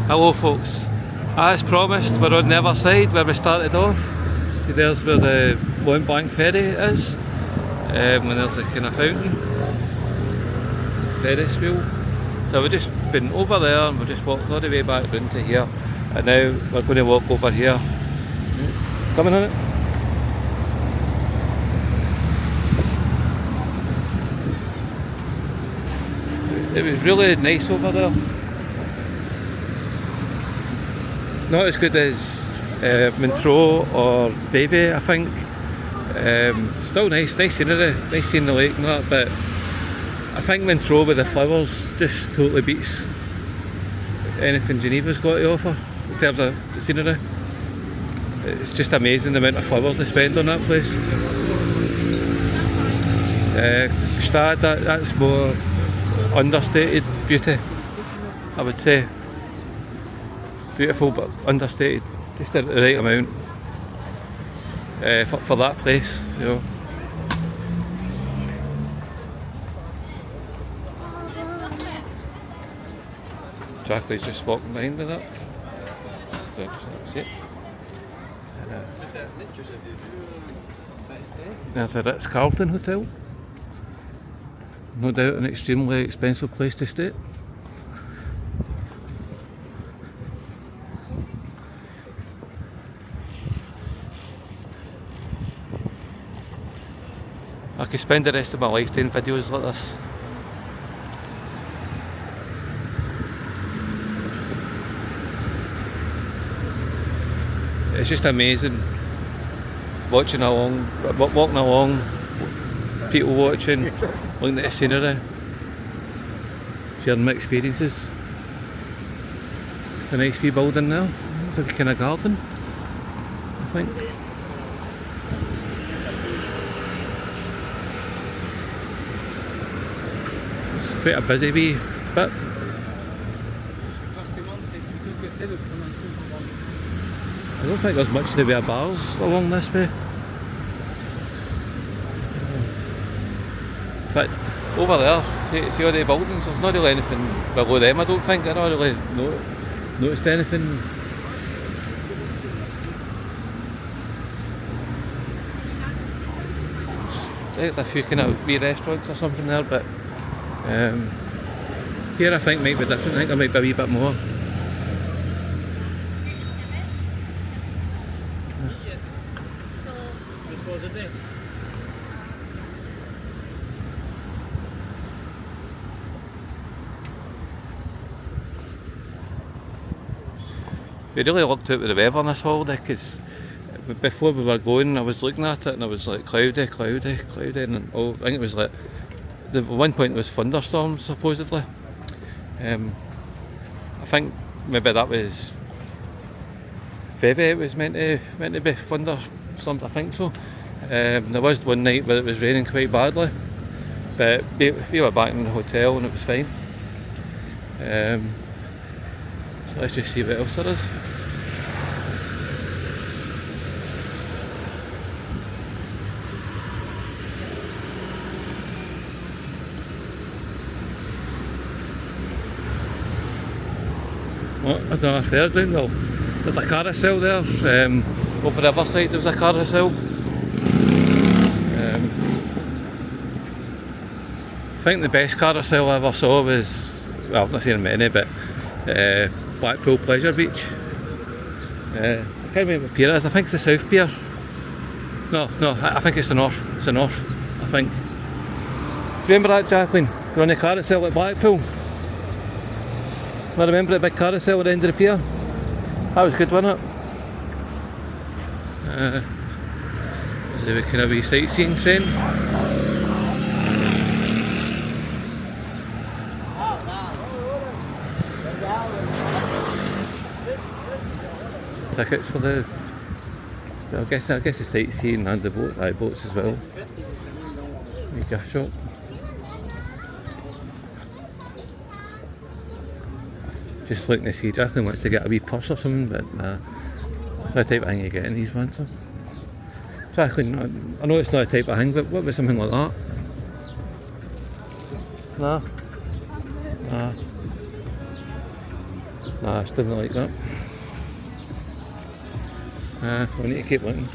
Hello folks, as promised we're on the other side where we started off. See, there's where the Mont Blanc ferry is, and there's a kind of fountain, Ferris wheel. So we've just been over there and we've just walked all the way back round to here, and now we're going to walk over here. Coming on it. It was really nice over there. Not as good as Montreux or Vevey, I think. Still nice scenery, nice seeing the lake and that, but I think Montreux with the flowers just totally beats anything Geneva's got to offer in terms of the scenery. It's just amazing the amount of flowers they spend on that place. Gstaad, that's more understated beauty, I would say. Beautiful but understated, just the right amount for that place, you know. Jacqueline's just walking behind with that. So that's it. There's a Ritz-Carlton hotel. No doubt an extremely expensive place to stay. I could spend the rest of my life doing videos like this. It's just amazing watching along, walking along, people watching, looking at the scenery, sharing my experiences. It's a nice wee building there. It's like a kind of garden, I think. It's quite a busy wee bit. I don't think there's much in the way of bars along this way. In fact, over there, see all the buildings, there's not really anything below them, I don't think. I don't really noticed anything. There's a few kind of wee restaurants or something there, but here I think might be different. I think there might be a wee bit more. We really lucked out with the weather on this holiday, because before we were going I was looking at it and it was like cloudy, and I think it was like, at one point it was thunderstorms supposedly. I think maybe that was Vevey, it was meant to be thunderstorms, I think so. There was one night where it was raining quite badly, but we were back in the hotel and it was fine. So let's just see what else there is. There's another fairground. Well, there's a carousel there. Over the other side there's a carousel. I think the best carousel I ever saw was, well, I've not seen many, but Blackpool Pleasure Beach. I can't remember what pier it is. I think it's the South Pier. No, I think it's the North. It's the North, I think. Do you remember that, Jacqueline? We're on the carousel at Blackpool. I remember the big carousel at the end of the pier. That was good, wasn't it? Is it a kind of wee sightseeing train? So tickets for the. I guess the sightseeing and the boats as well. Wee gift shop. Just looking to see, Jacqueline wants to get a wee purse or something, but nah, not the type of thing you get in these ones. So. Jacqueline, I know it's not a type of thing, but what about something like that? Nah. Nah, I still don't like that. We need to keep looking.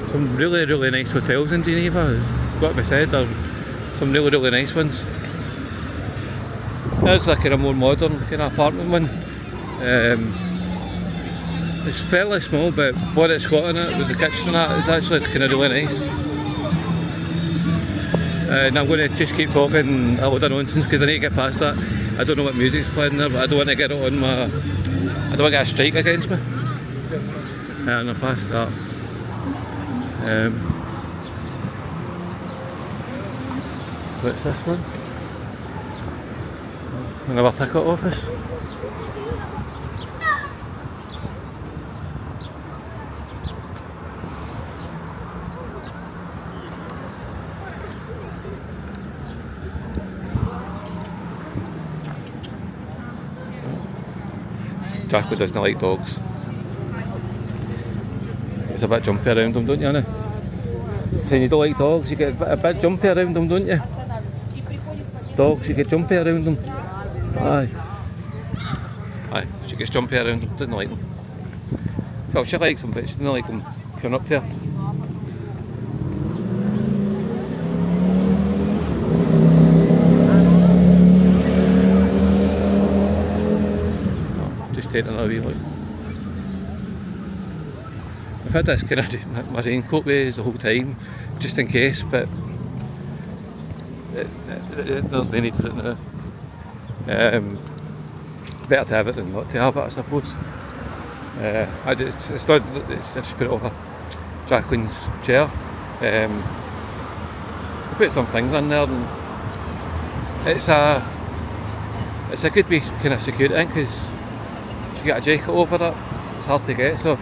Some really, really nice hotels in Geneva. It's got to be said, there are some really, really nice ones. There's like a more modern kind of apartment one. It's fairly small, but what it's got in it with the kitchen and that is actually kind of really nice. And I'm going to just keep talking a load of nonsense because I need to get past that. I don't know what music's playing there, but I don't want to get it on my... I don't want to get a strike against me. And I'm past that. What's this one? Another ticket office. Jacko doesn't like dogs. It's a bit jumpy around them, don't you, Anna? Saying you don't like dogs, you get a bit jumpy around them, don't you? Dogs, you get jumpy around them. Aye. Aye, she gets jumpy around them, doesn't like them. Well, she likes them, but she doesn't like them coming up to her. Just taking a wee look. I've had this kind of my raincoat with the whole time, just in case, but there's no need for it now. Better to have it than not to have it, I suppose. I just put it over Jacqueline's chair. I put some things in there, and it's a good wee kind of security thing because you get a jacket over it. It's hard to get, so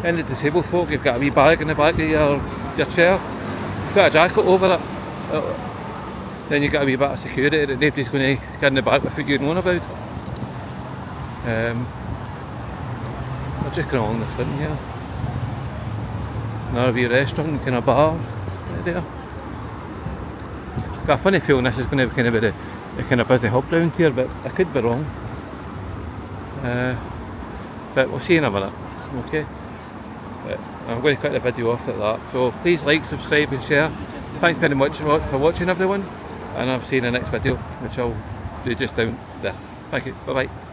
any disabled folk, you've got a wee bag in the back of your chair. Put a jacket over it. Then you've got a wee bit of security that nobody's going to get in the back without you knowing about. We're just going along the front here. Another wee restaurant, kind of bar right there. Got a funny feeling this is going to be kind of a kind of busy hub round here, but I could be wrong. But we'll see in a minute. Okay. But I'm going to cut the video off at that. So please like, subscribe and share. Thanks very much for watching, everyone. And I'll see you in the next video, which I'll do just down there. Thank you. Bye bye.